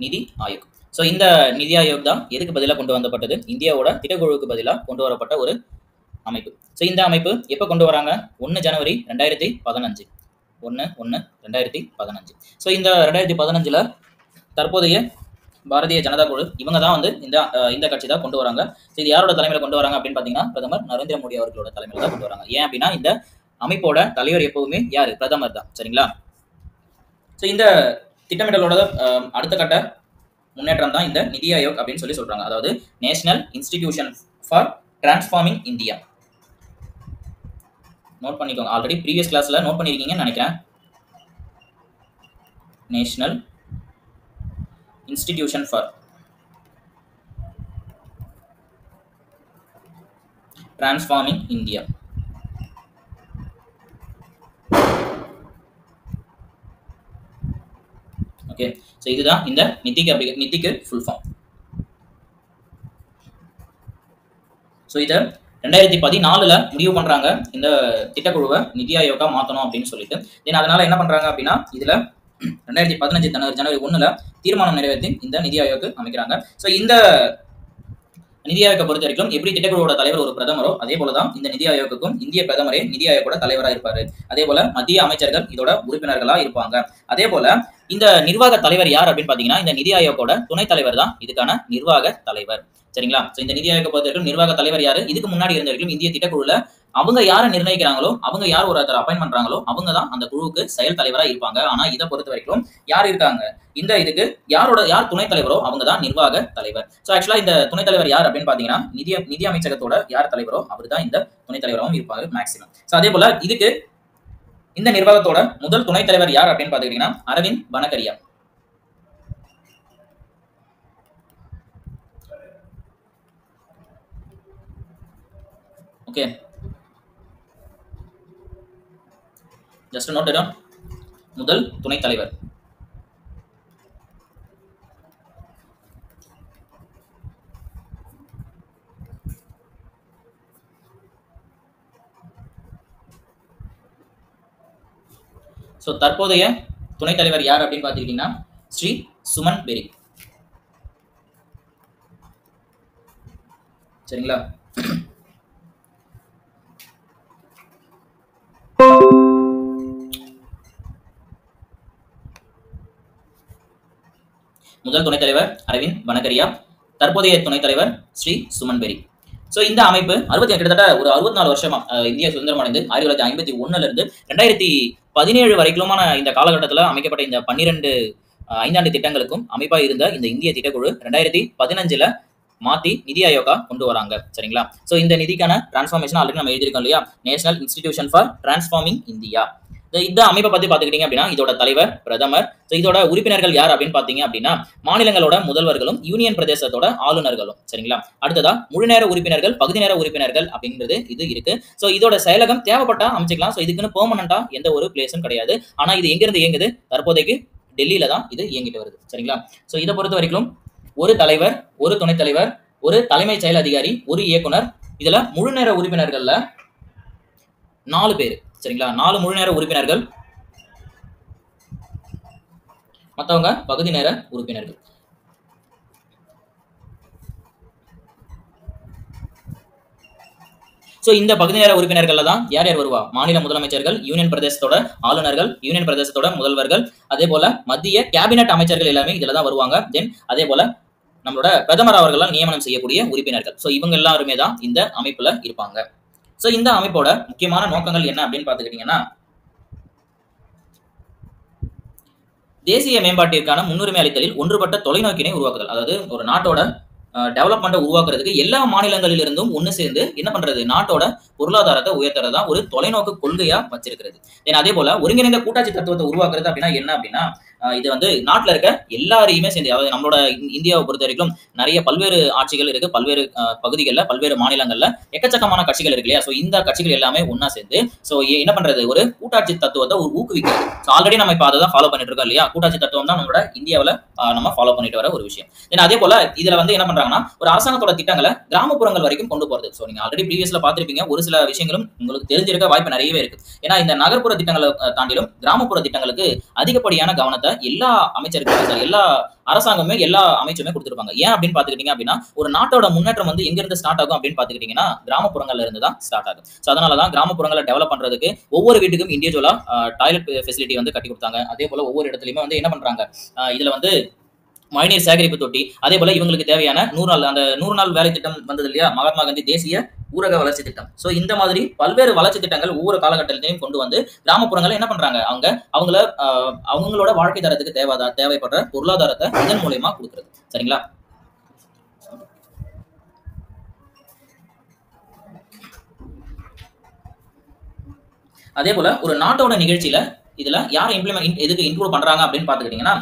நிதி ஆயோக். ஸோ இந்த நிதி ஆயோக் தான் எதுக்கு பதிலாக கொண்டு வந்தப்பட்டது? இந்தியாவோட திட்டக்குழுவுக்கு பதிலாக கொண்டு வரப்பட்ட ஒரு அமைப்பு. ஸோ இந்த அமைப்பு எப்போ கொண்டு வராங்க? 1 ஜனவரி 2015. 1/1/2015. ஸோ இந்த 2015ல் தற்போதைய பாரதிய ஜனதா குழு இவங்க தான் வந்து இந்த கட்சி தான் கொண்டு வராங்க. ஸோ இது யாரோட தலைமையில் கொண்டு வராங்க அப்படின்னு பார்த்தீங்கன்னா பிரதமர் நரேந்திர மோடி அவர்களோட தலைமையில் தான் கொண்டு வராங்க. ஏன் அப்படின்னா இந்த அமைப்போட தலைவர் எப்பவுமே யாரு? பிரதமர் தான். சரிங்களா? ஸோ இந்த திட்டமிடலோட அடுத்த கட்ட முன்னேற்றம் தான் இந்த நிதி ஆயோக் அப்படின்னு சொல்றாங்க. அதாவது national institution for transforming India. Note பண்ணிக்கோங்க. ஆல்ரெடி ப்ரீவியஸ் கிளாஸ்ல நோட் பண்ணிருக்கீங்கன்னு நினைக்கிறேன். National institution for transforming India. Okay, so இதுதான் இந்த நிதிக்கு ஃபுல் ஃபார்ம். ஸோ இதை 2014ல் முடிவு பண்றாங்க இந்த திட்டக்குழுவை நிதி ஆயோக்கா மாற்றணும் அப்படின்னு சொல்லிட்டு. தென் அதனால என்ன பண்றாங்க அப்படின்னா இதுல 2015 ஜனவரி 1ல் தீர்மானம் நிறைவேற்றி இந்த நிதி ஆயோக்கு அமைக்கிறாங்க. ஸோ இந்த நிதி ஆயோக்கை பொறுத்த வரைக்கும் எப்படி திட்டக்குழுவோட தலைவர் ஒரு பிரதமரோ அதே போலதான் இந்த நிதி ஆயோக்குக்கும் இந்திய பிரதமரே நிதி ஆயோக்கோட தலைவராக இருப்பாரு. அதே போல மத்திய அமைச்சர்கள் இதோட உறுப்பினர்களா இருப்பாங்க. அதே போல இந்த நிர்வாக தலைவர் யார் அப்படின்னு பாத்தீங்கன்னா இந்த நிதி ஆயோக்கோட துணைத் தலைவர் தான் இதுக்கான நிர்வாக தலைவர். சரிங்களா? ஸோ இந்த நிதி ஆயோக்கை பொறுத்த வரைக்கும் நிர்வாக தலைவர் யாரு? இதுக்கு முன்னாடி இருந்த வரைக்கும் இந்திய திட்டக்குழுல அவங்க யாரை நிர்ணயிக்கிறாங்களோ அவங்க யார் ஒருத்தர் அப்பாயின் பண்றாங்களோ அவங்க தான் அந்த குழுவுக்கு செயல் தலைவரா இருப்பாங்க. ஆனா இதை பொறுத்த வரைக்கும் யார் இருக்காங்க? இதுக்கு யார் துணைத் தலைவரோ அவங்க தான் நிர்வாக தலைவர். ஸோ ஆக்சுவலா இந்த துணைத் தலைவர் யார் அப்படின்னு பாத்தீங்கன்னா நிதி அமைச்சகத்தோட யார் தலைவரோ அவர் தான் இந்த துணைத் தலைவராகவும் இருப்பாங்க மேக்சிமம். ஸோ அதே போல இதுக்கு இந்த நிர்வாகத்தோட முதல் துணைத் தலைவர் யார் அப்படின்னு பாத்தீங்கன்னா Arvind Panagariya. Okay, just note it. முதல் துணைத் தலைவர். ஸோ தற்போதைய துணைத் தலைவர் யார் அப்படின்னு பார்த்துக்கிட்டீங்கன்னா ஸ்ரீ சுமன் பெரி. சரிங்களா? முதல் துணைத் தலைவர் அரவிந்த் பனகரியா, தற்போதைய துணைத் தலைவர் ஸ்ரீ சுமன் பெரி. ஸோ இந்த அமைப்பு கிட்டத்தட்ட ஒரு 64 வருஷமா இந்தியா சுதந்திரம் அடைந்து 1951ல இருந்து 2017 வரைக்குமான இந்த காலகட்டத்தில் அமைக்கப்பட்ட இந்த 12 ஐந்தாண்டு திட்டங்களுக்கும் அமைப்பா இருந்த இந்த இந்திய திட்டக்குழு 2015ல் மாத்தி நிதி ஆயோக்கா கொண்டு வராங்க. சரிங்களா? ஸோ இந்த நிதிக்கான டிரான்ஸ்ஃபார்மேஷன் ஆல்ரெடி நம்ம எழுதியிருக்கோம் இல்லையா? National institution for transforming India. இந்த அமைப்பை பத்தி பாத்துக்கிட்டீங்க அப்படின்னா இதோட தலைவர் பிரதமர். ஸோ இதோட உறுப்பினர்கள் யார் அப்படின்னு பாத்தீங்க அப்படின்னா மாநிலங்களோட முதல்வர்களும் யூனியன் பிரதேசத்தோட ஆளுநர்களும். சரிங்களா? அடுத்ததா முழுநேர உறுப்பினர்கள், பகுதி நேர உறுப்பினர்கள் அப்படிங்கிறது இது இருக்கு. ஸோ இதோட செயலகம் தேவைப்பட்டா அமைச்சிக்கலாம். ஸோ இதுக்குன்னு பெர்மனண்டா எந்த ஒரு பிளேஸும் கிடையாது. ஆனா இது எங்க இருந்து இயங்குது? தற்போதைக்கு டெல்லியில தான் இது இயங்கிட்டு வருது. சரிங்களா? ஸோ இதை பொறுத்த வரைக்கும் ஒரு தலைவர், ஒரு துணைத் தலைவர், ஒரு தலைமைச் செயல் அதிகாரி, ஒரு இயக்குனர். இதுல முழுநேர உறுப்பினர்கள்ல 4 பேர். சரிங்களா? 4 முழு நேர உறுப்பினர்கள், மற்றவங்க பகுதி நேர உறுப்பினர்கள். ஸோ இந்த பகுதி நேர உறுப்பினர்கள்ல தான் யார் யார் வருவா? மாநில முதலமைச்சர்கள், யூனியன் பிரதேசத்தோட ஆளுநர்கள், யூனியன் பிரதேசத்தோட முதல்வர்கள், அதே போல மத்திய கேபினட் அமைச்சர்கள் எல்லாமே இதுல தான் வருவாங்க. தென் அதே போல நம்மளோட பிரதமர் அவர்களால் நியமனம் செய்யக்கூடிய உறுப்பினர்கள். ஸோ இவங்க எல்லாருமே தான் இந்த அமைப்புல இருப்பாங்க. ஸோ இந்த அமைப்போட முக்கியமான நோக்கங்கள் என்ன அப்படின்னு பாத்துக்கிட்டீங்கன்னா தேசிய மேம்பாட்டிற்கான முன்னுரிமை அளித்தலில் ஒன்றுபட்ட தொலைநோக்கினை உருவாக்குதல். அதாவது ஒரு நாட்டோட டெவலப்மெண்ட்டை உருவாக்குறதுக்கு எல்லா மாநிலங்களிலிருந்தும் ஒன்று சேர்ந்து என்ன பண்றது? நாட்டோட பொருளாதாரத்தை உயர்த்துறதா ஒரு தொலைநோக்கு கொள்கையா வச்சிருக்கிறது. அதே போல ஒருங்கிணைந்த கூட்டாட்சி தத்துவத்தை உருவாக்குறது அப்படின்னா என்ன அப்படின்னா இது வந்து நாட்டில் இருக்க எல்லாரையுமே சேர்ந்து, அதாவது நம்மளோட இந்தியாவை பொறுத்த வரைக்கும் நிறைய பல்வேறு ஆட்சிகள் இருக்கு, பல்வேறு பகுதிகளில், பல்வேறு மாநிலங்கள்ல எக்கச்சக்கமான கட்சிகள் இருக்கு இல்லையா? ஸோ இந்த கட்சிகள் எல்லாமே ஒன்னா சேர்ந்து ஸோ என்ன பண்றது? ஒரு கூட்டாட்சி தத்துவத்தை ஒரு ஊக்குவிக்கிறது. ஸோ ஆல்ரெடி நம்ம இப்போ அதை தான் ஃபாலோ பண்ணிட்டு இருக்கோம் இல்லையா? கூட்டாட்சி தத்துவம் தான் நம்மளோட இந்தியாவில் நம்ம ஃபாலோ பண்ணிட்டு வர ஒரு விஷயம். அதே போல இதுல வந்து என்ன பண்றாங்க பண்றாங்கன்னா ஒரு அரசாங்கத்தோட திட்டங்களை கிராமப்புறங்கள் வரைக்கும் கொண்டு போறது. ஸோ நீங்க ஆல்ரெடி ப்ரீவியஸ்ல பார்த்திருப்பீங்க, ஒரு சில விஷயங்களும் உங்களுக்கு தெரிஞ்சிருக்க வாய்ப்பு நிறையவே இருக்கு. ஏன்னா இந்த நகர்ப்புற திட்டங்களை தாண்டிலும் கிராமப்புற திட்டங்களுக்கு அதிகப்படியான கவனத்தை எல்லா அமைச்சர்களும் எல்லா அரசாங்கமே எல்லா அமைச்சுமே கொடுத்துருப்பாங்க. ஏன் அப்படின்னு பாத்துக்கிட்டீங்க அப்படின்னா ஒரு நாட்டோட முன்னேற்றம் வந்து எங்க இருந்து ஸ்டார்ட் ஆகும் அப்படின்னு பாத்துக்கிட்டீங்கன்னா கிராமப்புறங்கள்ல இருந்து தான் ஸ்டார்ட் ஆகும். ஸோ அதனாலதான் கிராமப்புறங்களை டெவலப் பண்றதுக்கு ஒவ்வொரு வீட்டுக்கும் இண்டிவிஜுவலா டாய்லெட் ஃபெசிலிட்டி வந்து கட்டி கொடுத்தாங்க. அதே போல ஒவ்வொரு இடத்துலயுமே வந்து என்ன பண்றாங்க, இதுல வந்து மழைநீர் சேகரிப்பு தொட்டி, அதே போல இவங்களுக்கு தேவையான 100 நாள் அந்த 100 நாள் வேலை திட்டம் வந்தது இல்லையா, மகாத்மா காந்தி தேசிய ஊரக வளர்ச்சி திட்டம். சோ இந்த மாதிரி பல்வேறு வளர்ச்சி திட்டங்கள் ஒவ்வொரு காலகட்டத்திலையும் கொண்டு வந்து கிராமப்புறங்களை என்ன பண்றாங்க, அவங்களோட வாழ்க்கை தரத்துக்கு தேவைப்படுற பொருளாதாரத்தை இதன் மூலமா கொடுக்குறது. சரிங்களா? அதே போல ஒரு நாட்டோட நிகழ்ச்சியில இதுல யார் எதுக்கு இன்க்ளூட் பண்றாங்க அப்படின்னு பாத்துக்கிட்டீங்கன்னா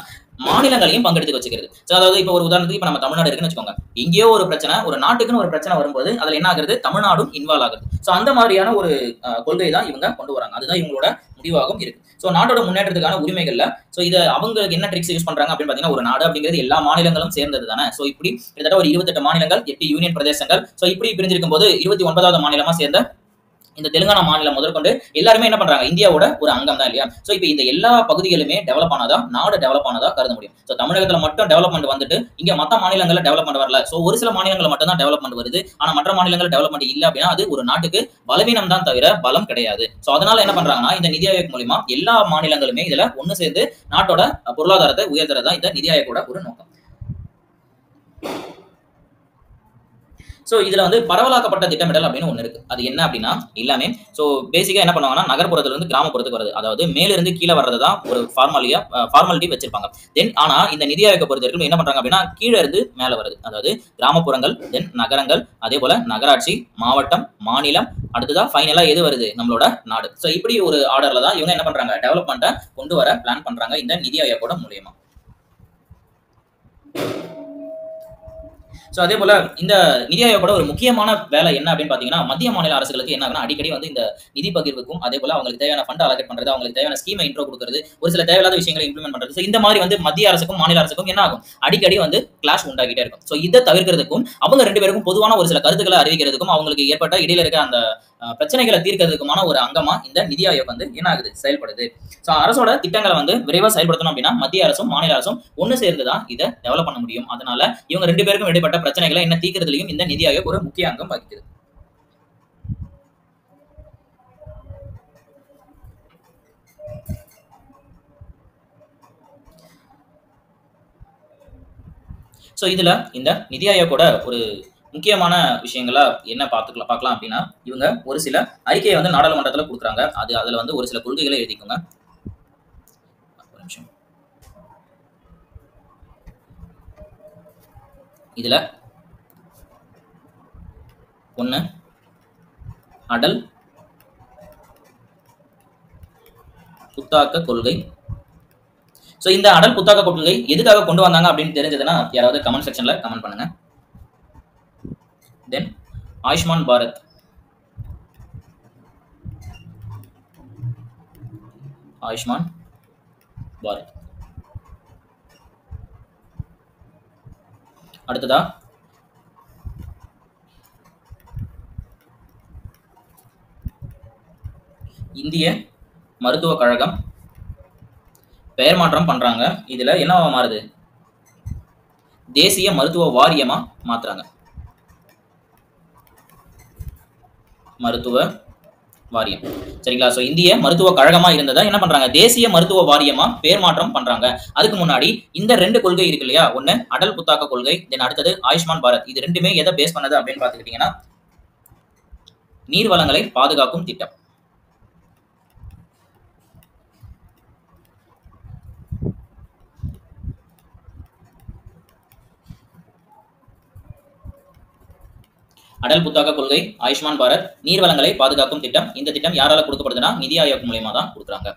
மாநிலங்களையும் பங்கெடுத்து வச்சுக்கிறது. அதாவது இப்போ ஒரு உதாரணத்துக்கு இப்போ நம்ம தமிழ்நாடு இருக்குன்னு வச்சுக்கோங்க, எங்கேயோ ஒரு பிரச்சனை, ஒரு நாட்டுக்குன்னு ஒரு பிரச்சனை வரும்போது அதுல என்ன ஆகுறது, தமிழ்நாடும் இன்வால்வ் ஆகுது. ஸோ அந்த மாதிரியான ஒரு கொள்கை தான் இவங்க கொண்டு வராங்க. அதுதான் இவங்களோட முடிவாகவும் இருக்கு. ஸோ நாட்டோட முன்னேற்றத்துக்கான உரிமைகள்ல ஸோ இதை அவங்க என்ன ட்ரிக்ஸ் யூஸ் பண்றாங்க அப்படின்னு பாத்தீங்கன்னா, ஒரு நாடு அப்படிங்கிறது எல்லா மாநிலங்களும் சேர்ந்தது தானே. ஸோ இப்படி கிட்டத்தட்ட ஒரு 28 மாநிலங்கள், 8 யூனியன் பிரதேசங்கள். ஸோ இப்படி பிரிஞ்சிருக்கும் போது 29வது மாநிலமா சேர்ந்த இந்த தெலுங்கானா மாநிலம் முதற்கொண்டு எல்லாருமே என்ன பண்றாங்க, இந்தியாவோட ஒரு அங்கம் தான் இல்லையா. சோ இப்போ இந்த எல்லா பகுதிகளுமே டெவலப் ஆனதா, நாடு டெவலப் ஆனதா கருத முடியும். சோ தமிழகத்துல மட்டும் டெவலப்மெண்ட் வந்துட்டு இங்க மத்த மாநிலங்கள்ல டெவலப்மெண்ட் வரல. சோ ஒரு சில மாநிலங்கள் மட்டும் தான் டெவலப்மெண்ட் வருது, ஆனா மற்ற மாநிலங்கள் டெவலப்மெண்ட் இல்ல அப்படின்னா அது ஒரு நாட்டுக்கு பலவீனம் தான் தவிர பலம் கிடையாது. சோ அதனால என்ன பண்றாங்கன்னா இந்த நிதி ஆயோக் மூலமா எல்லா மாநிலங்களுமே இதுல ஒண்ணு சேர்ந்து நாட்டோட பொருளாதாரத்தை உயர்த்துறதா இந்த நிதி ஆயோக்கோட ஒரு நோக்கம். ஸோ இதுல வந்து பரவலாக்கப்பட்ட திட்டமிடல் அப்படின்னு ஒன்று இருக்கு. அது என்ன அப்படின்னா எல்லாமே ஸோ பேசிக்கா என்ன பண்ணுவாங்கன்னா நகர்ப்புறத்துல இருந்து கிராமப்புறத்துக்கு வருது, அதாவது மேலிருந்து கீழே வர்றது தான் ஒரு ஃபார்மாலிட்டி வச்சிருப்பாங்க. தென் ஆனா இந்த நிதி ஆயோக பொறுத்த வரைக்கும் என்ன பண்றாங்க அப்படின்னா கீழே இருந்து மேல வருது, அதாவது கிராமப்புறங்கள், தென் நகரங்கள், அதே போல நகராட்சி, மாவட்டம், மாநிலம், அடுத்ததா ஃபைனலா எது வருது, நம்மளோட நாடு. ஸோ இப்படி ஒரு ஆர்டர்ல தான் இவங்க என்ன பண்றாங்க, டெவலப்மெண்ட்டை கொண்டு வர பிளான் பண்றாங்க இந்த நிதி ஆயோகோட மூலியமா. ஸோ அதே போல இந்த நிதி ஆயோகோட ஒரு முக்கியமான வேலை என்ன அப்படின்னு பாத்தீங்கன்னா மத்திய மாநில அரசுகளுக்கு என்ன ஆகுனா அடிக்கடி வந்து இந்த நிதி பகிர்வுக்கும் அதே போல அவங்களுக்கு தேவையான ஃபண்ட் அலோகேட் பண்றது, அவங்களுக்கு தேவையான ஸ்கீமை இன்ட்ரோ கொடுக்கிறது, ஒரு சில தேவையில்லாத விஷயங்களை இம்ப்ளிமெண்ட் பண்றது. ஸோ இந்த மாதிரி வந்து மத்திய அரசுக்கும் மாநில அரசுக்கும் என்ன ஆகும், அடிக்கடி வந்து கிளாஷ் உண்டாகிட்டே இருக்கும். ஸோ இதை தவிர்க்கிறதுக்கும் அவங்க ரெண்டு பேருக்கும் பொதுவான ஒரு சில கருத்துக்களை அறிவிக்கிறதுக்கும் அவங்களுக்கு ஏற்பட்ட இடையில இருக்க அந்த பிரச்சனைகளை தீர்க்கிறதுக்குமான ஒரு அங்கமா இந்த நிதி ஆயோக் வந்து என்ன ஆகுது, செயல்படுது. ஸோ அரசோட திட்டங்களை வந்து விரைவாக செயல்படுத்தணும் அப்படின்னா மத்திய அரசும் மாநில அரசும் ஒன்னு சேர்ந்துதான் இதை டெவலப் பண்ண முடியும். அதனால இவங்க ரெண்டு பேருக்கும் இடைப்பட்ட பிரச்சனைகளை என்ன தீர்க்கிறதுலையும் இந்த நிதி ஆயோக் ஒரு முக்கிய அங்கம் வகிக்குது. ஸோ இதுல இந்த நிதி ஆயோக்கோட ஒரு முக்கியமான விஷயங்களா என்ன பார்க்கலாம் அப்படின்னா இவங்க ஒரு சில அறிக்கையை வந்து நாடாளுமன்றத்தில் கொடுக்குறாங்க. அதுல வந்து ஒரு சில கொள்கைகளை எழுதிக்கோங்க. இதுல ஒண்ணு அடல் புத்தாக்க கொள்கை. சோ இந்த அடல் புத்தாக்க கொள்கை எதுக்காக கொண்டு வந்தாங்க அப்படின்னு தெரிஞ்சதுன்னா யாராவது கமெண்ட் செக்ஷன்ல கமெண்ட் பண்ணுங்க. தென் ஆயுஷ்மான் பாரத், ஆயுஷ்மான் பாரத். அடுத்ததா இந்திய மருத்துவ கழகம் பெயர் மாற்றம் பண்றாங்க. இதுல என்னவா மாறுது, தேசிய மருத்துவ வாரியமா மாத்துறாங்க. மருத்துவ வாரியம், சரிங்களா? சோ இந்திய மருத்துவ கழகமா இருந்ததா என்ன பண்றாங்க, தேசிய மருத்துவ வாரியமா பேர் மாற்றம் பண்றாங்க. அதுக்கு முன்னாடி இந்த ரெண்டு கொள்கை இருக்கு இல்லையா, ஒண்ணு அடல் புத்தாக்க கொள்கை, தென் அடுத்தது ஆயுஷ்மான் பாரத். இது ரெண்டுமே எதை பேஸ் பண்ணது அப்படின்னு பாத்துக்கிட்டீங்கன்னா நீர் வளங்களை பாதுகாக்கும் திட்டம். அடல் புத்தாக்க கொள்கை, ஆயுஷ்மான் பாரத், நீர் வளங்களை பாதுகாக்கும் திட்டம். இந்த திட்டம் யாரால கொடுக்கப்படுதுன்னா நிதி ஆயோக் மூலமா தான் கொடுக்குறாங்க.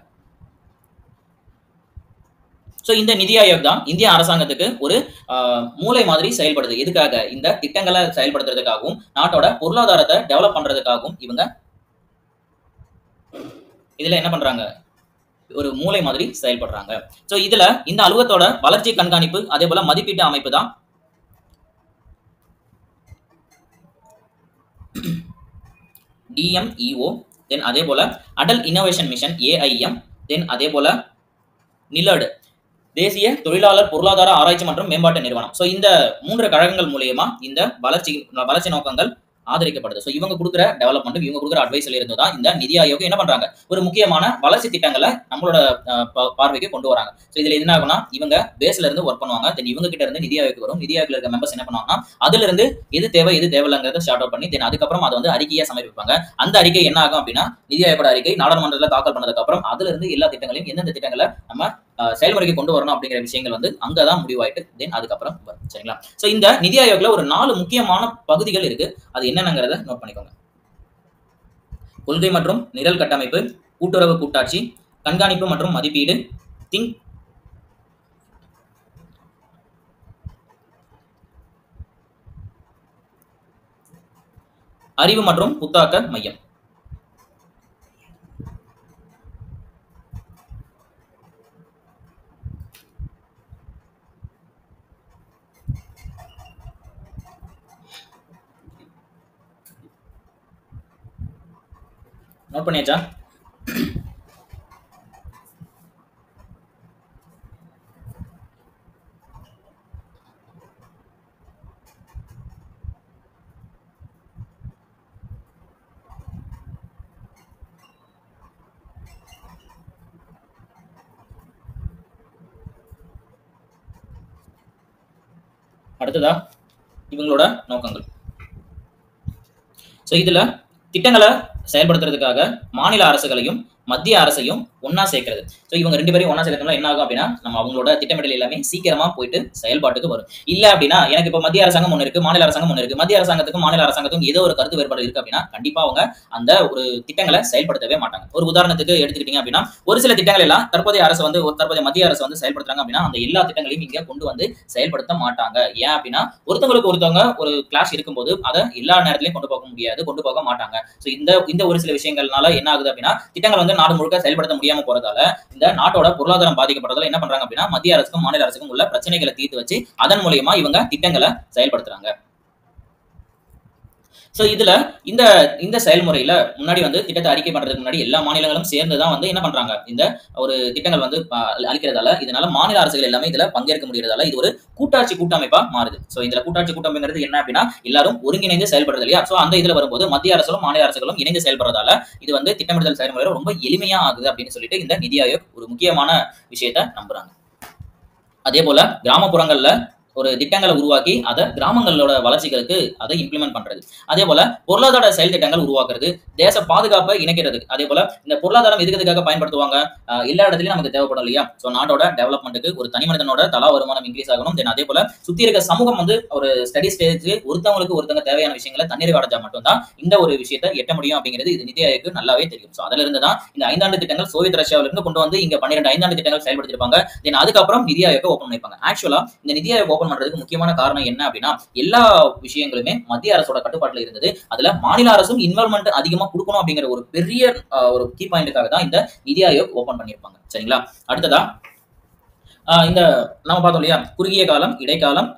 சோ இந்த நிதி ஆயோக் தான் இந்திய அரசாங்கத்துக்கு ஒரு மூளை மாதிரி செயல்படுது. எதுக்காக, இந்த திட்டங்களை செயல்படுத்துறதுக்காகவும் நாட்டோட பொருளாதாரத்தை டெவலப் பண்றதுக்காகவும் இவங்க இதுல என்ன பண்றாங்க, ஒரு மூளை மாதிரி செயல்படுறாங்க. சோ இதுல இந்த அலுவலகத்தோட வளர்ச்சி கண்காணிப்பு அதே போல மதிப்பீட்டு அமைப்பு தான் DMEO, தென் அதே போல அடல் இன்னோவேஷன் மிஷன் AIM, தென் அதே போல நிலர்டு தேசிய தொழிலாளர் பொருளாதார ஆராய்ச்சி மற்றும் மேம்பாட்டு நிறுவனம். ஸோ இந்த 3 கழகங்கள் மூலியமா இந்த வளர்ச்சி நோக்கங்கள் ஆதரிக்கப்படுது. ஸோ இவங்க கொடுக்குற டெவலப்மெண்ட், இவங்க கொடுக்குற அட்வைஸ்ல இருந்து தான் இந்த நிதி ஆயோக் என்ன பண்றாங்க, ஒரு முக்கியமான வளர்ச்சி திட்டங்களை நம்மளோட பார்வைக்கு கொண்டு வராங்க. ஸோ இதுல என்ன ஆகும்னா, இவங்க பேஸ்ல இருந்து ஒர்க் பண்ணுவாங்க. தென் இவங்க கிட்ட இருந்து நிதி ஆயோக் வரும். நிதி ஆயோக்ல இருக்க மெம்பர்ஸ் என்ன பண்ணுவாங்கன்னா, அதுல இருந்து எது தேவை எது தேவையில்லைங்கிறத ஷார்ட் அவுட் பண்ணி தென் அதுக்கப்புறம் அதை வந்து அறிக்கையா சமர்ப்பிப்பாங்க. அந்த அறிக்கை என்ன ஆகும் அப்படின்னா, நிதி ஆயோட அறிக்கை நாடாளுமன்றத்தில் தாக்கல் பண்ணதுக்கு அப்புறம் அதுல இருந்து எல்லா திட்டங்களையும் எந்தெந்த திட்டங்களை நம்ம செயல்முறைக்கு கொண்டு வரணும் அப்படிங்கிற விஷயங்கள் வந்து அங்கதான் முடிவாயிட்டு தென் அதுக்கப்புறம் வரும். சரிங்களா? சோ இந்த நிதி ஆயோக்ல ஒரு 4 முக்கியமான பகுதிகள் இருக்கு. அது என்னங்கிறத நோட் பண்ணிக்கோங்க. கொள்கை மற்றும் நிரல் கட்டமைப்பு, கூட்டுறவு கூட்டாட்சி, கண்காணிப்பு மற்றும் மதிப்பீடு, திங்க் அறிவு மற்றும் புத்தாக்க மையம். நோட் பண்ணியாச்சா? அடுத்ததா இவங்களோட நோக்கங்கள். சோ இதுல திட்டங்களை செயல்படுத்துறதுக்காக மாநில அரசுகளையும் மத்திய அரசையும் ஒன்னா சேர்க்கிறது. ஸோ இவங்க 2 பேரையும் ஒன்னா சேர்க்கறதுனால என்ன ஆகும் அப்படின்னா, நம்ம அவங்களோட திட்டமிடல் எல்லாமே சீக்கிரமா போயிட்டு செயல்பாட்டுக்கு வரும். இல்ல அப்படின்னா, எனக்கு இப்போ மத்திய அரசாங்கம் ஒன்று இருக்கு, மாநில அரசாங்கம் ஒன்று இருக்கு, மத்திய அரசாங்கத்துக்கும் மாநில அரசாங்கத்துக்கும் ஏதோ ஒரு கருத்து வேறுபாடு இருக்கு அப்படின்னா கண்டிப்பா அவங்க அந்த ஒரு திட்டங்களை செயல்படுத்தவே மாட்டாங்க. ஒரு உதாரணத்துக்கு எடுத்துக்கிட்டீங்க அப்படின்னா, ஒரு சில திட்டங்கள் எல்லாம் தற்போதைய மத்திய அரசு வந்து செயல்படுத்துறாங்க அப்படின்னா அந்த எல்லா திட்டங்களையும் இங்க கொண்டு வந்து செயல்படுத்த மாட்டாங்க. ஏன் அப்படின்னா, ஒருத்தவங்க ஒரு கிளாஸ் இருக்கும்போது அதை எல்லா நேரத்திலையும் கொண்டு போக முடியாது, கொண்டு போக மாட்டாங்க. ஸோ இந்த ஒரு சில விஷயங்கள்னால என்ன ஆகுது அப்படின்னா, திட்டங்கள் வந்து நாடு முழுக்க செயல்படுத்த முடியாம போறதால இந்த நாட்டோட பொருளாதாரம் பாதிக்கப்படுறதால என்ன பண்றாங்க அப்படின்னா, மத்திய அரசுக்கும் மாநில அரசுக்கும் உள்ள பிரச்சனைகளை தீர்த்து வச்சு அதன் மூலமா இவங்க திட்டங்களை செயல்படுத்துறாங்க. சோ இதுல இந்த செயல்முறையில முன்னாடி வந்து திட்டத்தை அறிக்கை பண்றதுக்கு முன்னாடி எல்லா மாநிலங்களும் சேர்ந்துதான் வந்து என்ன பண்றாங்க, இந்த ஒரு திட்டங்கள் வந்து அளிக்கிறதால இதனால மாநில அரசுகள் எல்லாமே இதுல பங்கேற்க முடியறதால இது ஒரு கூட்டாட்சி கூட்டமைப்பா மாறுது. சோ இதுல கூட்டாட்சி கூட்டமைங்கிறது என்ன அப்படின்னா, எல்லாரும் ஒருங்கிணைந்து செயல்படுறது இல்லையா? சோ அந்த இதுல வரும்போது மத்திய அரசுகளும் மாநில அரசுகளும் இணைந்து செயல்படுறதால இது வந்து திட்டமிடுதல் செயல்முறையில ரொம்ப எளிமையா ஆகுது அப்படின்னு சொல்லிட்டு இந்த நிதி ஆயோக் ஒரு முக்கியமான விஷயத்த நம்புறாங்க. அதே போல கிராமப்புறங்கள்ல ஒரு திட்டங்களை உருவாக்கி அதை கிராமங்களோட வளர்ச்சிகளுக்கு அதை இம்ப்ளிமெண்ட் பண்றது. அதே போல பொருளாதார செயல் திட்டங்கள் உருவாக்குறது, தேச பாதுகாப்பை இணைக்கிறது. அதே போல இந்த பொருளாதாரம் எதுக்காக பயன்படுத்துவாங்க, எல்லா இடத்துலயும் நமக்கு தேவைப்படும் இல்லையா? ஸோ நாட்டோட டெவலப்மெண்ட்டுக்கு ஒரு தனி மனிதனோட தலா வருமானம் இன்க்ரீஸ் ஆகணும். தென் அதே போல சுத்தி இருக்க சமூகம் வந்து ஒரு ஸ்டடி ஸ்டேஜ் ஒருத்தவங்க தேவையான விஷயங்களை தண்ணீர் அடைஞ்சா மட்டும்தான் இந்த ஒரு விஷயத்தை எட்ட முடியும் அப்படிங்கிறது இது நிதி ஆயோக்கு நல்லாவே தெரியும். ஸோ அதுல இருந்து தான் இந்த 5 ஆண்டு திட்டங்கள் சோவியத் ரஷ்யாவில இருந்து கொண்டு வந்து இங்க 12 5 ஆண்டு திட்டங்கள் செயல்படுத்திருப்பாங்க. தென் அதுக்கப்புறம் நிதி ஆயோக ஓப்பன் பண்ணிருப்பாங்க. ஆக்சுவலா இந்த நிதி ஆயோக் ஓப்பன் பண்றதுக்கு முக்கியமான காரணம் என்ன அப்படின்னா, எல்லா விஷயங்களுமே மத்திய அரசோட கட்டுப்பாட்டுல இருந்தது. அதுல மாநில அரசும் இன்வால்வ்மெண்ட் அதிகமா கொடுக்கணும் அப்படிங்கிற ஒரு பெரிய ஒரு கீ பாயிண்ட்டுக்காக தான் இந்த நிதி ஆயோக் ஓப்பன் பண்ணிருப்பாங்க. சரிங்களா? அடுத்ததா இந்த நம்ம பார்த்தோம் இல்லையா, குறுகிய காலம், இடைக்காலம்,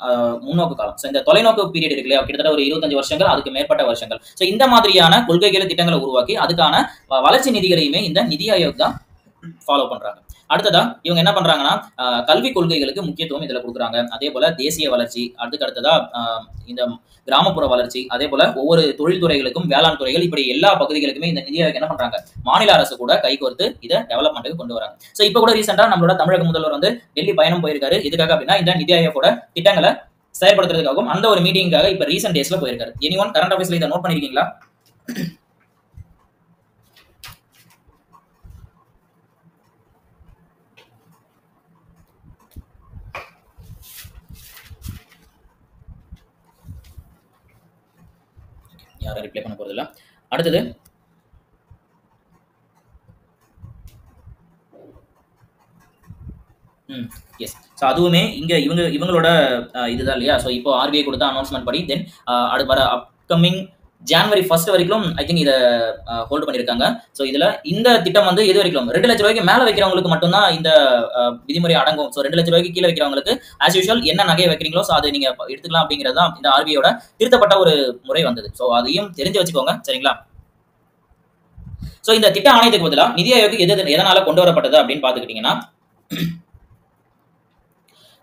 முன்னோக்கு காலம். இந்த தொலைநோக்கு பீரியட் இருக்கு இல்லையா, கிட்டத்தட்ட ஒரு 25 வருஷங்கள் அதுக்கு மேற்பட்ட வருஷங்கள். ஸோ இந்த மாதிரியான கொள்கைகளை திட்டங்களை உருவாக்கி அதுக்கான வளர்ச்சி நிதிகளையுமே இந்த நிதி ஆயோக் தான் ஃபாலோ பண்றாங்க. அடுத்ததா இவங்க என்ன பண்றாங்கன்னா, கல்வி கொள்கைகளுக்கு முக்கியத்துவம் இதுல கொடுக்குறாங்க. அதே போல தேசிய வளர்ச்சி, அதுக்கு அடுத்ததா இந்த கிராமப்புற வளர்ச்சி, அதே போல ஒவ்வொரு தொழில்துறைகளுக்கும் வேளாண் துறைகள், இப்படி எல்லா பகுதிகளுக்குமே இந்த நிதி ஆயோக் என்ன பண்றாங்க, மாநில அரசு கூட கைகோர்த்து இதை டெவலப்மெண்ட்டுக்கு கொண்டு வராங்க. ஸோ இப்போ கூட ரீசெண்டா நம்மளோட தமிழக முதல்வர் வந்து டெல்லி பயணம் போயிருக்காரு. இதுக்காக அப்படின்னா இந்த நிதி ஆயோகோட திட்டங்களை செயல்படுத்துறதுக்காகவும் அந்த ஒரு மீட்டிங்காக இப்ப ரீசெண்ட் டேஸ்ல போயிருக்காரு. எனிஒன் கரண்ட் அஃபேர்ஸ்ல இதை நோட் பண்ணிருக்கீங்களா? யாரும் ரிப்ளை பண்ண போறதில்ல. அடுத்தது எஸ். ஸோ அதுவுமே இங்க இவங்களோட இதுதான் இல்லையா? ஸோ இப்போ ஆர்பிஐ கொடுத்த அனௌன்ஸ்மெண்ட் படி தென் அடுத்து வர அப்கமிங் ஜனவரி 1 வரைக்கும் ஐ திங்க் இதை ஹோல்டு பண்ணியிருக்காங்க. ஸோ இதுல இந்த திட்டம் வந்து எது வரைக்கும் 2 லட்சம் ரூபாய்க்கு மேல வைக்கிறவங்களுக்கு மட்டும்தான் இந்த விதிமுறை அடங்கும். ஸோ 2 லட்சம் ரூபாய்க்கு கீழே வைக்கிறவங்களுக்கு ஆஸ் யூஷுவல் என்ன நகையை வைக்கிறீங்களோ ஸோ அதை நீங்க எடுத்துக்கலாம் அப்படிங்கிறது தான் இந்த ஆர்பிஐயோட திருத்தப்பட்ட ஒரு முறை வந்தது. ஸோ அதையும் தெரிஞ்சு வச்சுக்கோங்க. சரிங்களா? சோ இந்த திட்ட ஆணையத்துக்கு பதிலா நிதி ஆயோக் எதனால கொண்டு வரப்பட்டது அப்படின்னு பாத்துக்கிட்டீங்கன்னா,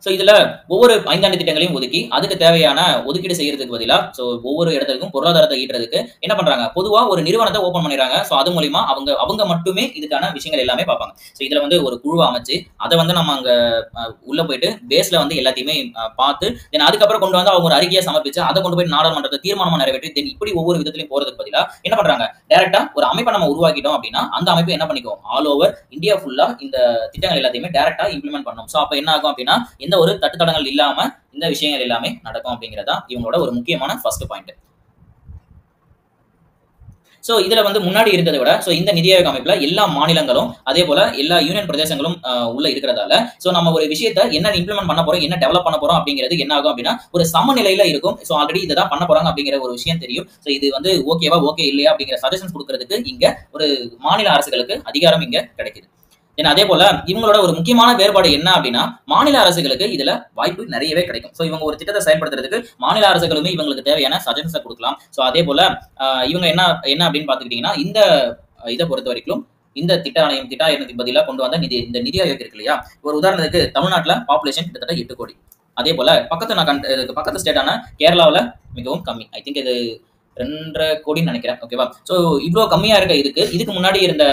சோ இதுல ஒவ்வொரு 5 ஆண்டு திட்டங்களையும் ஒதுக்கி அதுக்கு தேவையான ஒதுக்கீடு செய்யறதுக்கு பதிலா ஒவ்வொரு இடத்துக்கும் பொருளாதாரத்தை ஈட்டுறதுக்கு என்ன பண்றாங்க, பொதுவா ஒரு நிறுவனத்தை ஓபன் பண்ணிடுறாங்க. சோ அது மூலியமா அவங்க மட்டுமே இதுக்கான விஷயங்கள் எல்லாமே பார்ப்பாங்க. சோ இதுல ஒரு குழுவை அமைச்சு அதை நம்ம அங்க உள்ள போயிட்டு பேஸ்ல எல்லாத்தையுமே பார்த்து தென் அதுக்கப்புறம் கொண்டு வந்து அவங்க ஒரு அறிக்கையை சமர்ப்பிச்சு அதை கொண்டு போய் நாடாளுமன்றத்தை தீர்மானமா நிறைவேற்றி தென் இப்படி ஒவ்வொரு விதத்திலையும் போறதுக்கு பதிலா என்ன பண்றாங்க, டைரக்டா ஒரு அமைப்பை நம்ம உருவாக்கிட்டோம் அப்படின்னா அந்த அமைப்பு என்ன பண்ணிக்கும், ஆல் ஓவர் இந்தியா ஃபுல்லா இந்த திட்டங்கள் எல்லாத்தையுமே டைரக்டா இம்ப்ளிமெண்ட் பண்ணும். சோ அப்ப என்ன ஆகும் அப்படின்னா எந்த ஒரு தட்டுத்தடங்கள் இல்லாம இந்த விஷயங்கள் எல்லாமே நடக்கும் அப்படிங்கறதா இவங்களோட ஒரு முக்கியமான ஃபர்ஸ்ட் பாயிண்ட். சோ இதுல முன்னாடி இருந்ததை விட இந்த நிதி ஆயோக் அமைப்புல எல்லா மாநிலங்களும் அதே போல எல்லா யூனியன் பிரதேசங்களும் உள்ள இருக்கிறதால நம்ம ஒரு விஷயத்தை என்ன இம்ப்ளிமெண்ட் பண்ண போறோம், என்ன டெவலப் பண்ண போறோம் அப்படிங்கிறது என்ன ஆகும் அப்படின்னா ஒரு சமநிலையில இருக்கும். சோ ஆல்ரெடி இதை தான் பண்ண போறாங்க அப்படிங்கிற ஒரு விஷயம் தெரியும். சோ இது ஓகேவா ஓகே இல்லையா அப்படிங்கிற சஜஷன்ஸ் கொடுக்கறதுக்கு இங்க ஒரு மாநில அரசுகளுக்கு அதிகாரம் இங்க கிடைக்குது. அதே போல இவங்களோட ஒரு முக்கியமான வேறுபாடு என்ன அப்படின்னா மாநில அரசுகளுக்கு இதுல வாய்ப்பு நிறையவே கிடைக்கும். சோ இவங்க ஒரு திட்டத்தை செயல்படுத்துறதுக்கு மாநில அரசுகளுமே இவங்களுக்கு தேவையான சஜஷன்ஸை கொடுக்கலாம். சோ அதே போல இவங்க என்ன அப்படின்னு பாத்துக்கிட்டீங்கன்னா இந்த இதை பொறுத்த வரைக்கும் இந்த திட்ட ஆணையத்துக்கு பதிலாக கொண்டு வந்த இந்த நிதி ஆயோக் இருக்கு இல்லையா, ஒரு உதாரணத்துக்கு தமிழ்நாட்டுல பாப்புலேஷன் கிட்டத்தட்ட 8 கோடி. அதே போல பக்கத்து ஸ்டேட்டான கேரளாவில் மிகவும் கம்மி. ஐ திங்க் இது 2.5 கோடின்னு நினைக்கிறேன். ஓகேவா, சோ இவ்வளவு கம்மியா இதுக்கு முன்னாடி இருந்த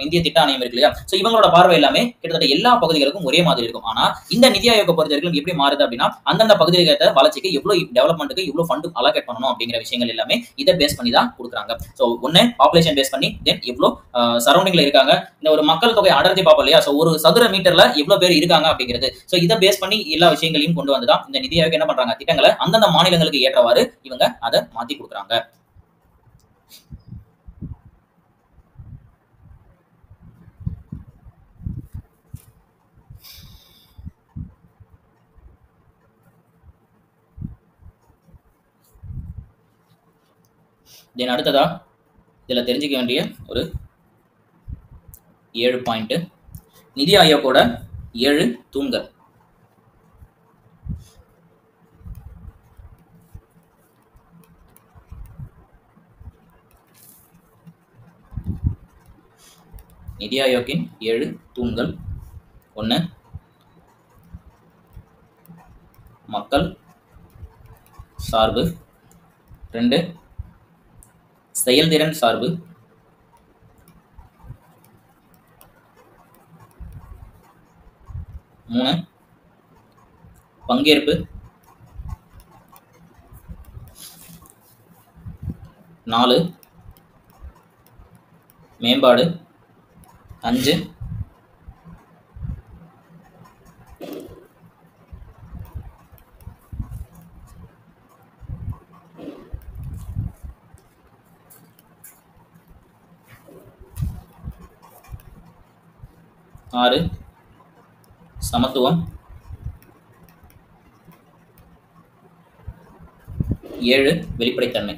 இந்திய திட்ட ஆணையம் இருக்கு இல்லையா, சோ இவங்களோட பார்வை எல்லாமே கிட்டத்தட்ட எல்லா பகுதிகளுக்கும் ஒரே மாதிரி இருக்கும். ஆனா இந்த நிதி ஆயோக பொறுத்த வரைக்கும் எப்படி மாறுது அப்படின்னா அந்தந்த பகுதிகளுக்கு வளர்ச்சிக்கு எவ்வளவு டெவலப்மெண்ட்டுக்கு எவ்வளவு ஃபண்ட் அலோகேட் பண்ணணும் அப்படிங்கிற விஷயங்கள் எல்லாமே இதை பேஸ் பண்ணி தான் கொடுக்குறாங்க. சோ ஒன்னு பாப்புலேஷன் பேஸ் பண்ணி தென் எவ்வளவு சரௌண்டிங்ல இருக்காங்க, இந்த ஒரு மக்கள் தொகை அடர்த்தி பார்ப்போம் இல்லையா, சோ ஒரு சதுர மீட்டர்ல எவ்வளவு பேர் இருக்காங்க அப்படிங்கிறது. சோ இதை பேஸ் பண்ணி எல்லா விஷயங்களையும் கொண்டு வந்துதான் இந்த நிதி ஆயோக் என்ன பண்றாங்க, திட்டங்களை அந்தந்த மாநிலங்களுக்கு ஏற்றவாறு இவங்க அதை மாத்தி கொடுக்குறாங்க. தென் அடுத்ததா இதுல தெரிஞ்சுக்க வேண்டிய ஒரு 7 பாயிண்ட், நிதி ஆயோக்கோட 7 தூண்கள். நிதி ஆயோக்கின் 7 தூண்கள். 1 மக்கள் சார்பு, 2 செயல்திறன் சார்பு, 3 பங்கேற்பு, 4 மேம்பாடு, 5 6 சமத்துவம், 7 வெளிப்படைத்தன்மை.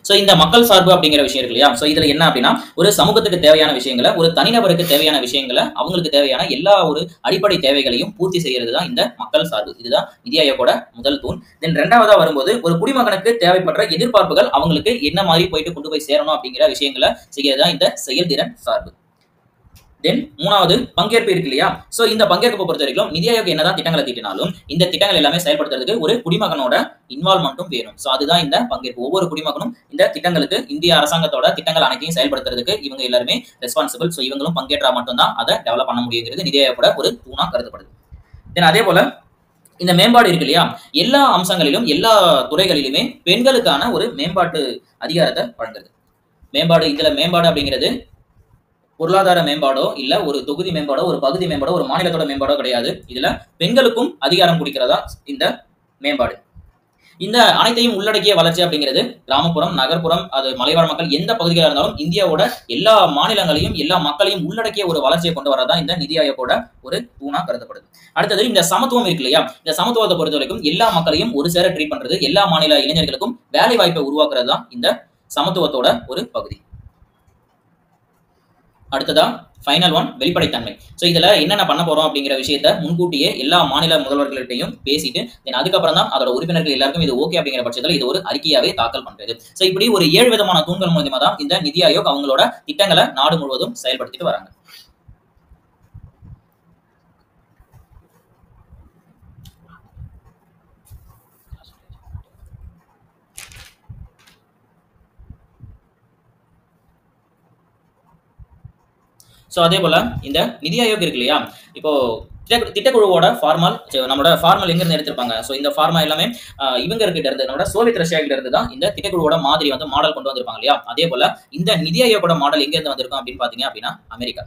சோ இந்த மக்கள் சார்பு அப்படிங்கிற விஷயம் இருக்கு இல்லையா, சோ இதுல என்ன அப்படின்னா ஒரு சமூகத்துக்கு தேவையான விஷயங்களை, ஒரு தனிநபருக்கு தேவையான விஷயங்களை, அவங்களுக்கு தேவையான எல்லா ஒரு அடிப்படை தேவைகளையும் பூர்த்தி செய்யறது தான் இந்த மக்கள் சார்பு. இதுதான் நிதி ஆயோக்கோட முதல் தூண். தென் 2வதா வரும்போது ஒரு குடிமகனுக்கு தேவைப்படுற எதிர்பார்ப்புகள் அவங்களுக்கு என்ன மாதிரி போயிட்டு கொண்டு போய் சேரணும் அப்படிங்கிற விஷயங்களை செய்யறது தான் இந்த செயல்திறன் சார்பு. தென் 3வது பங்கேற்பு இருக்கு இல்லையா, சோ இந்த பங்கேற்பை பொறுத்த வரைக்கும் நிதி ஆயோக் என்னதான் திட்டங்களை தீட்டினாலும் இந்த திட்டங்கள் எல்லாமே செயல்படுத்துறதுக்கு ஒரு குடிமகனோட இன்வால்மெண்ட்டும் வேணும். சோ அதுதான் இந்த பங்கேற்பு. ஒவ்வொரு குடிமகனும் இந்த திட்டங்களுக்கு இந்திய அரசாங்கத்தோட திட்டங்கள் அனைத்தையும் செயல்படுத்துறதுக்கு இவங்க எல்லாருமே ரெஸ்பான்சிபிள். சோ இவங்களும் பங்கேற்றா மட்டும்தான் அதை டெவலப் பண்ண முடியுங்கிறது நிதி ஆயோக்கோட ஒரு தூணா கருதப்படுது. தென் அதே போல இந்த மேம்பாடு இருக்கு இல்லையா, எல்லா அம்சங்களிலும் எல்லா துறைகளிலுமே பெண்களுக்கான ஒரு மேம்பாட்டு அதிகாரத்தை வழங்குது. இதுல மேம்பாடு அப்படிங்கிறது பொருளாதார மேம்பாடோ இல்ல ஒரு தொகுதி மேம்பாடோ ஒரு பகுதி மேம்பாடோ ஒரு மாநிலத்தோட மேம்பாடோ கிடையாது. இதுல பெண்களுக்கும் அதிகாரம் கொடுக்கிறதா இந்த மேம்பாடு. இந்த அனைத்தையும் உள்ளடக்கிய வளர்ச்சி அப்படிங்கிறது கிராமப்புறம், நகர்ப்புறம், அது மலைவாழ் மக்கள் எந்த பகுதிகளாக இருந்தாலும் இந்தியாவோட எல்லா மாநிலங்களையும் எல்லா மக்களையும் உள்ளடக்கிய ஒரு வளர்ச்சியை கொண்டு வரதான் இந்த நிதி ஆயோக்கோட ஒரு தூணா கருதப்படுது. அடுத்தது இந்த சமத்துவம் இருக்கு இல்லையா, இந்த சமத்துவத்தை பொறுத்த வரைக்கும் எல்லா மக்களையும் ஒரு சேர ட்ரீட் பண்றது, எல்லா மாநில இளைஞர்களுக்கும் வேலை வாய்ப்பை உருவாக்குறது தான் இந்த சமத்துவத்தோட ஒரு பகுதி. அடுத்ததா ஃபைனல் ஒன் வெளிப்படைத்தன்மை. ஸோ இதுல என்னென்ன பண்ண போறோம் அப்படிங்கிற விஷயத்த முன்கூட்டியே எல்லா மாநில முதல்வர்கள்ட்டையும் பேசிட்டு தென் அதுக்கப்புறம் தான் அதோட உறுப்பினர்கள் எல்லாருக்கும் இது ஓகே அப்படிங்கிற பட்சத்தில் இது ஒரு அறிக்கையாவே தாக்கல் பண்றது. ஸோ இப்படி ஒரு 7 விதமான தூண்கள் மூலமா தான் இந்த நிதி ஆயோக் அவங்களோட திட்டங்களை நாடு முழுவதும் செயல்படுத்திட்டு வராங்க. ஸோ அதே போல இந்த நிதி ஆயோக் இருக்கு இல்லையா, இப்போ திட்டக்குழுவோட நம்மளோட ஃபார்மல் எங்க இருந்து எடுத்திருப்பாங்க. ஸோ இந்த ஃபார்மா எல்லாமே இவங்க கிட்ட இருந்து, நம்மளோட சோவியத் ரஷ்யா கிட்ட இருந்து தான் இந்த திட்டக்குழுவோட மாதிரி வந்து மாடல் கொண்டு வந்திருப்பாங்க இல்லையா. அதே போல இந்த நிதி ஆயோக்கோட மாடல் எங்க இருந்து வந்திருக்கும் அப்படின்னு பாத்தீங்க அப்படின்னா அமெரிக்கா.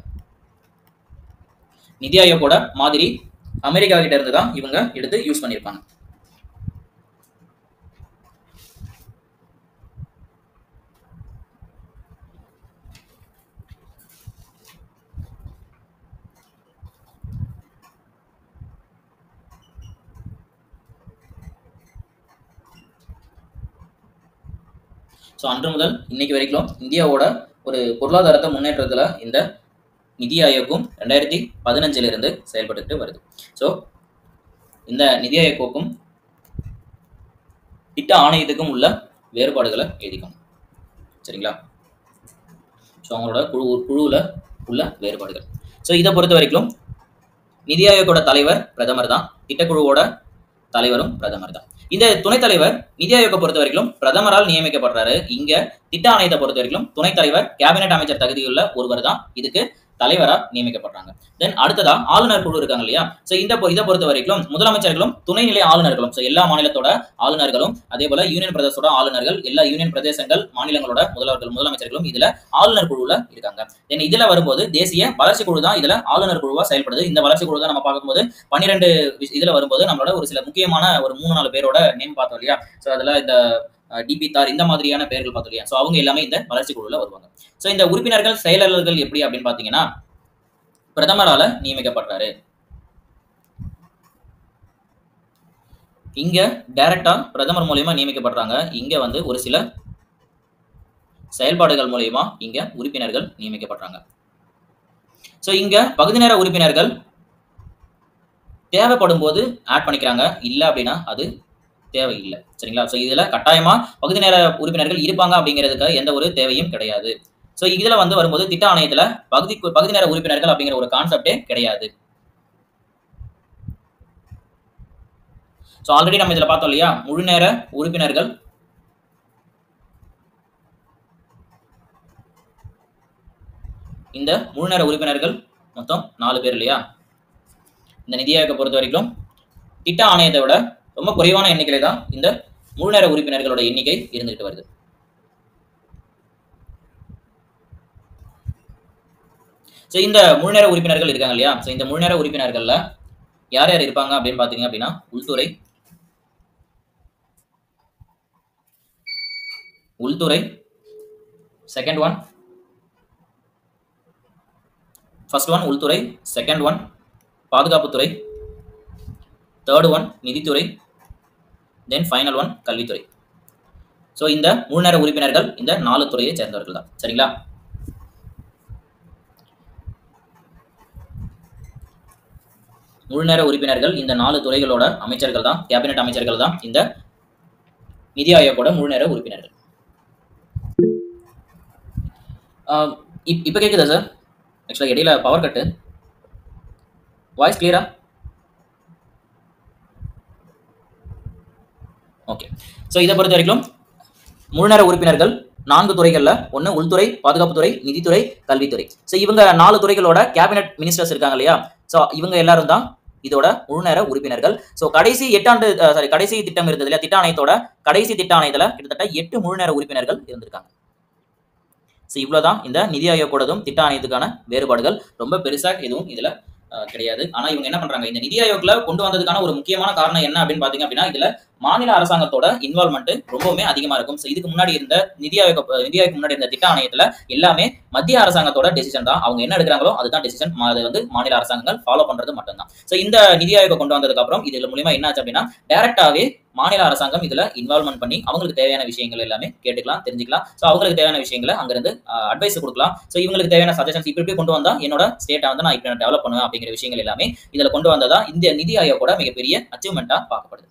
நிதி ஆயோக்கோட மாதிரி அமெரிக்கா கிட்ட இருந்து தான் இவங்க எடுத்து யூஸ் பண்ணியிருப்பாங்க. ஸோ அன்று முதல் இன்னைக்கு வரைக்கும் இந்தியாவோட ஒரு பொருளாதாரத்தை முன்னேற்றத்துல இந்த நிதி ஆயோக்கும் 2015 இருந்து செயல்பட்டு வருது. ஸோ இந்த நிதி ஆயோக்கும் திட்ட ஆணையத்துக்கும் உள்ள வேறுபாடுகளை எழுதிக்கணும், சரிங்களா. ஸோ அவங்களோட குழுவில் உள்ள வேறுபாடுகள். ஸோ இதை பொறுத்த வரைக்கும் நிதி ஆயோக்கோட தலைவர் பிரதமர் தான், திட்டக்குழுவோட தலைவரும் பிரதமர் தான். இந்த துணைத் தலைவர் நிதி ஆயோக்கை பொறுத்த வரைக்கும் பிரதமரால் நியமிக்கப்படுறாரு. இங்க திட்ட ஆணையத்தை பொறுத்த வரைக்கும் துணைத் தலைவர் கேபினெட் அமைச்சர் தகுதியுள்ள ஒருவர் தான் இதுக்கு தலைவரா நியமிக்கப்படுறாங்க. தென் அடுத்ததா ஆளுநர் குழு இருக்காங்க இல்லையா. ஸோ இதை பொறுத்த வரைக்கும் முதலமைச்சர்களும் துணைநிலை ஆளுநர்களும், ஸோ எல்லா மாநிலத்தோட ஆளுநர்களும் அதே போல யூனியன் பிரதேசோட ஆளுநர்கள், எல்லா யூனியன் பிரதேசங்கள் மாநிலங்களோட முதலமைச்சர்களும் இதுல ஆளுநர் குழுல இருக்காங்க. தென் இதுல வரும்போது தேசிய வளர்ச்சி குழு தான் இதுல ஆளுநர் குழுவா செயல்படுது. இந்த வளர்ச்சி குழு தான் நம்ம பார்க்கும்போது 12 இதுல வரும்போது நம்மளோட ஒரு சில முக்கியமான ஒரு 3-4 பேரோட நேம் பார்த்தோம் இல்லையா. ஸோ அதுல இந்த டிபி தார் இந்த மாதிரியான பெயர்கள் பார்த்தோம் இல்லையா. ஸோ அவங்க எல்லாமே இந்த வளர்ச்சி குழுல வருவாங்க. ஸோ இந்த உறுப்பினர்கள் செயலாளர்கள் எப்படி அப்படின்னு பாத்தீங்கன்னா பிரதமரால நியமிக்கப்படுறாரு. இங்க டைரக்டா பிரதமர் மூலமா நியமிக்கப்படுறாங்க. இங்க வந்து ஒரு சில செயல்பாடுகள் மூலமா இங்க உறுப்பினர்கள் நியமிக்கப்படுறாங்க. ஸோ இங்க பகுதி நேர உறுப்பினர்கள் தேவைப்படும் போது ஆட் பண்ணிக்கிறாங்க, இல்லை அப்படின்னா அது தேவையில்லை, சரிங்களா. ஸோ இதுல கட்டாயமா பகுதி நேர உறுப்பினர்கள் இருப்பாங்க அப்படிங்கிறதுக்கு எந்த ஒரு தேவையும் கிடையாது. ஸோ இதுல வந்து வரும்போது திட்ட ஆணையத்துல பகுதி நேர உறுப்பினர்கள் அப்படிங்கிற ஒரு கான்செப்டே கிடையாது. ஸோ ஆல்ரெடி நம்ம இதுல பார்த்தோம் இல்லையா, முழு நேர உறுப்பினர்கள் இந்த முழு நேர உறுப்பினர்கள் மொத்தம் 4 பேர் இல்லையா. இந்த நிதி ஆயோக்கை பொறுத்த வரைக்கும் திட்ட ஆணையத்தை விட ரொம்ப குறைவான எண்ணிக்கையில தான் இந்த முழு நேர உறுப்பினர்களோட எண்ணிக்கை இருந்துகிட்டு வருது. ஸோ இந்த முழு நேர உறுப்பினர்கள் இருக்காங்க இல்லையா. ஸோ இந்த முழு நேர உறுப்பினர்கள்ல யார் யார் இருப்பாங்க அப்படின்னு பாத்தீங்க அப்படின்னா உள்துறை செகண்ட் ஒன், ஃபர்ஸ்ட் ஒன் உள்துறை, செகண்ட் ஒன் பாதுகாப்புத்துறை, தேர்ட் ஒன் நிதித்துறை, தென் ஃபைனல் ஒன் கல்வித்துறை. ஸோ இந்த முழு நேர உறுப்பினர்கள் இந்த 4 துறையை சேர்ந்தவர்கள் தான், சரிங்களா. முழு நேர உறுப்பினர்கள் இந்த 4 துறைகளோட அமைச்சர்கள் தான், கேபினெட் அமைச்சர்கள் தான் இந்த நிதி ஆயோக்கோட முழு நேர உறுப்பினர்கள். இப்ப கேக்குதா சார்? ஆக்சுவலா இடையில பவர் கட்டு, வாய்ஸ் கிளியரா? ஓகே. ஸோ இதை பொறுத்த வரைக்கும் முழு நேர உறுப்பினர்கள் 4 துறைகள்ல, ஒன்று உள்துறை, பாதுகாப்புத்துறை, நிதித்துறை, கல்வித்துறை. ஸோ இவங்க 4 துறைகளோட கேபினெட் மினிஸ்டர்ஸ் இருக்காங்க இல்லையா. ஸோ இவங்க எல்லாரும் தான் இதோட முழு நேர உறுப்பினர்கள். ஸோ கடைசி கடைசி திட்டம் இருந்தது இல்லையா, திட்ட ஆணையத்தோட கடைசி திட்ட ஆணையத்துல கிட்டத்தட்ட 8 முழு நேர உறுப்பினர்கள் இருந்திருக்காங்க. ஸோ இவ்வளவுதான் இந்த நிதி ஆயோக்கோடதும் திட்ட ஆணையத்துக்கான வேறுபாடுகள். ரொம்ப பெருசா எதுவும் இதுல கிடையாது. ஆனா இவங்க என்ன பண்றாங்க, இந்த நிதி ஆயோக்ல கொண்டு வந்ததுக்கான ஒரு முக்கியமான காரணம் என்ன அப்படின்னு பாத்தீங்க அப்படின்னா இதுல மாநில அரசாங்கத்தோட இன்வால்மெண்ட் ரொம்பவுமே அதிகமா இருக்கும். ஸோ இதுக்கு முன்னாடி இருந்த நிதி ஆயோக் முன்னாடி இருந்த திட்ட ஆணையத்துல எல்லாமே மத்திய அரசாங்கத்தோட டெசிஷன் தான். அவங்க என்ன எடுக்கிறாங்களோ அதுதான் டெசிஷன். அது வந்து மாநில அரசாங்கங்கள் ஃபாலோ பண்றது மட்டும்தான். ஸோ இந்த நிதி ஆயோக கொண்டு வந்ததுக்கு அப்புறம் இதுல மூலியமா என்ன ஆச்சு அப்படின்னா டைரக்டாவே மாநில அரசாங்கம் இதுல இன்வால்வ்மெண்ட் பண்ணி அவங்களுக்கு தேவையான விஷயங்கள் எல்லாமே கேட்டுக்கலாம், தெரிஞ்சுக்கலாம். ஸோ அவங்களுக்கு தேவையான விஷயங்களை அங்கிருந்து அட்வைஸ் கொடுக்கலாம். ஸோ இவங்களுக்கு தேவையான சஜஷன்ஸ் இப்படி கொண்டு வந்தா என்னோட ஸ்டேட்டை வந்து நான் இப்படி டெவலப் பண்ணுவேன் அப்படிங்கிற விஷயங்கள் எல்லாமே இதுல கொண்டு வந்ததா இந்த நிதி ஆயோகோட மிகப்பெரிய அச்சீவ்மெண்டா பார்க்கப்படுது.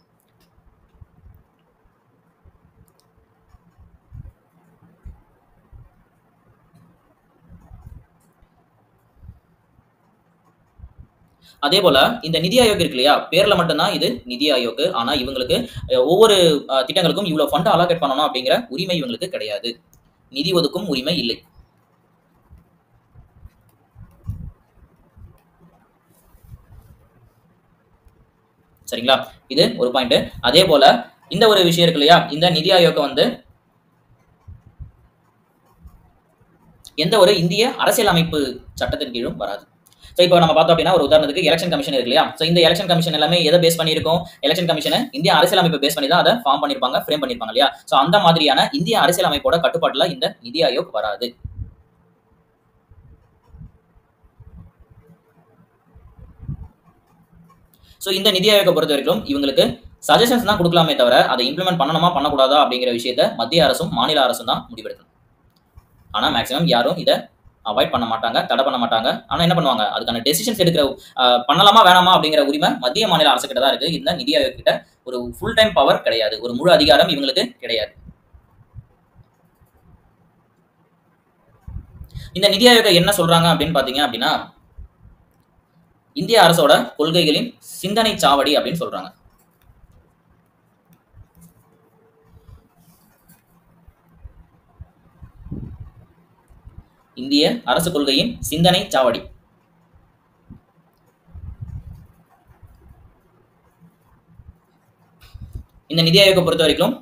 அதே போல இந்த நிதி ஆயோக் இருக்கு இல்லையா, பேர்ல மட்டும்தான் இது நிதி ஆயோக். ஆனா இவங்களுக்கு ஒவ்வொரு திட்டங்களுக்கும் இவ்வளவு ஃபண்ட் அலோகேட் பண்ணணும் அப்படிங்கிற உரிமை இவங்களுக்கு கிடையாது. நிதி ஒதுக்கும் உரிமை இல்லை. சரிங்களா, இது ஒரு பாயிண்ட். அதே போல இந்த ஒரு விஷயம் இருக்கு இல்லையா, இந்த நிதி ஆயோக் வந்து எந்த ஒரு இந்திய அரசியலமைப்பு சட்டத்தின் கீழும் வராது. ஸோ இப்போ நம்ம பார்த்தோம் அப்படின்னா ஒரு உதாரணத்துக்கு எலெக்ஷன் கமிஷன் இருக்கு இல்லையா. ஸோ இந்த எலெக்ஷன் கமிஷன் எல்லாமே எதை பேஸ் பண்ணியிருக்கும், எலெக்ஷன் கமிஷனை இந்திய அரசியலமைப்பை பேஸ் பண்ணி தான் அதை ஃபார்ம் பண்ணியிருப்பாங்க, ஃப்ரேம் பண்ணியிருப்பாங்க இல்லையா. ஸோ அந்த மாதிரியான இந்திய அரசியலமைப்போட கட்டுப்பாட்டில் இந்த நிதி ஆயோக் வராது. ஸோ இந்த நிதி ஆயோகை பொறுத்த வரைக்கும் இவங்களுக்கு சஜஷன்ஸ் தான் கொடுக்கலாமே தவிர அதை இம்ப்ளிமெண்ட் பண்ணணுமா பண்ணக்கூடாதா அப்படிங்கிற விஷயத்த மத்திய அரசும் மாநில அரசும் தான் முடிவெடுக்கணும். ஆனால் மேக்ஸிமம் யாரும் இதை அவாய்ட் பண்ண மாட்டாங்க, தடை பண்ண மாட்டாங்க. ஆனால் என்ன பண்ணுவாங்க, அதுக்கான டெசிஷன்ஸ் எடுக்கிற பண்ணலாமா வேணாமா அப்படிங்கிற உரிமை மத்திய மாநில அரசு கிட்ட தான் இருக்கு. இந்த நிதி ஆயோக் கிட்ட ஒரு ஃபுல் டைம் பவர் கிடையாது, ஒரு முழு அதிகாரம் இவங்களுக்கு கிடையாது. இந்த நிதி ஆயோக் என்ன சொல்றாங்க அப்படின்னு பாத்தீங்க அப்படின்னா இந்திய அரசோட கொள்கைகளின் சிந்தனை சாவடி அப்படின்னு சொல்றாங்க. இந்திய அரசு கொள்கையின் சிந்தனை சாவடி. இந்த நிதி ஆயோகை பொறுத்த வரைக்கும்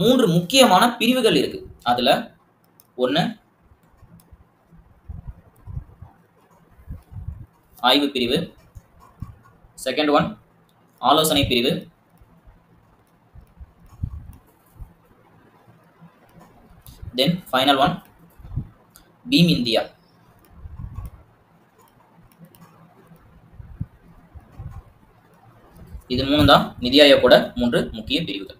3 முக்கியமான பிரிவுகள் இருக்கு. அதுல ஒண்ணு ஆய்வு பிரிவு, செகண்ட் ஒன் ஆலோசனை பிரிவு, then final one team India. இது 3 தான் நிதி ஆயோகோட 3 முக்கிய பிரிவுகள்.